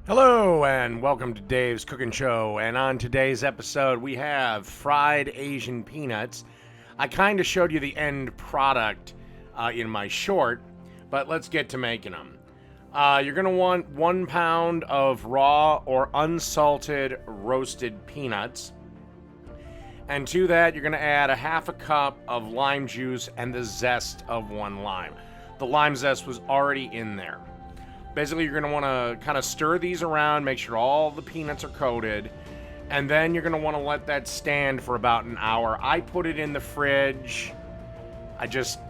Hello and welcome to Dave's Cooking Show. And on today's episode, we have fried Asian peanuts. I kind of showed you the end product in my short, but let's get to making them. You're going to want 1 pound of raw or unsalted roasted peanuts. And to that, you're going to add a half a cup of lime juice and the zest of 1 lime. The lime zest was already in there. Basically, you're going to want to kind of stir these around, make sure all the peanuts are coated, and then you're going to want to let that stand for about an hour. I put it in the fridge. I just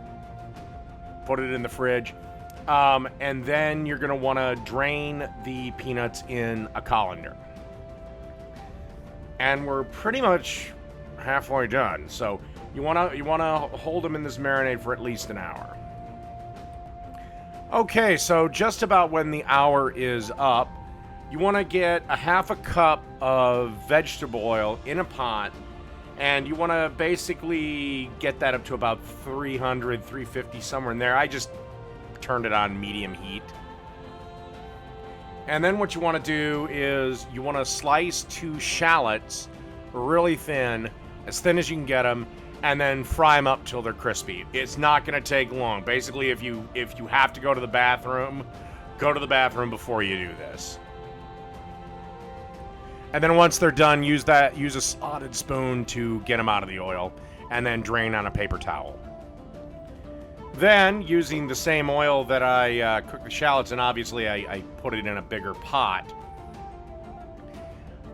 put it in the fridge. And then you're going to want to drain the peanuts in a colander. And we're pretty much halfway done. So you want to hold them in this marinade for at least an hour. Okay, so just about when the hour is up, you want to get a half a cup of vegetable oil in a pot, and you want to basically get that up to about 300, 350, somewhere in there. I just turned it on medium heat. And then what you want to do is you want to slice 2 shallots really thin as you can get them, and then fry them up till they're crispy. It's not going to take long. Basically, if you have to go to the bathroom before you do this. And then once they're done, use a slotted spoon to get them out of the oil, and then drain on a paper towel. Then, using the same oil that I cooked the shallots in, obviously I put it in a bigger pot.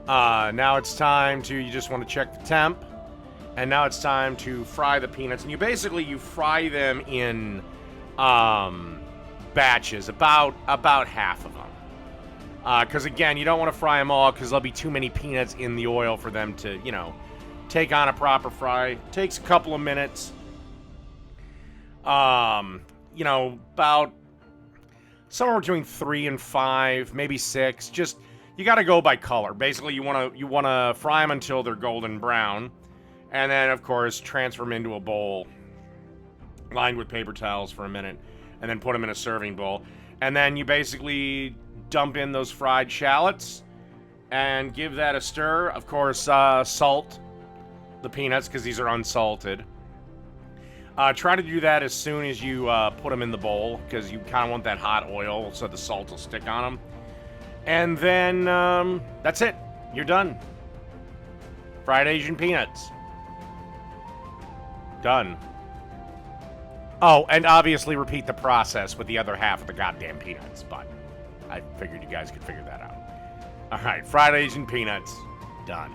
Now it's time to, you just want to check the temp. And now it's time to fry the peanuts. And you fry them in batches, about half of them. Because again, you don't want to fry them all because there'll be too many peanuts in the oil for them to, take on a proper fry. Takes a couple of minutes. About somewhere between 3 and 5, maybe 6. Just, you got to go by color. Basically, you want to fry them until they're golden brown. And then, of course, transfer them into a bowl lined with paper towels for a minute, and then put them in a serving bowl. And then you basically dump in those fried shallots and give that a stir. Of course, salt the peanuts because these are unsalted. Try to do that as soon as you put them in the bowl because you kind of want that hot oil so the salt will stick on them. And then that's it. You're done. Fried Asian peanuts. Done. Oh, and obviously repeat the process with the other half of the goddamn peanuts, but I figured you guys could figure that out. All right, fried Asian peanuts, done.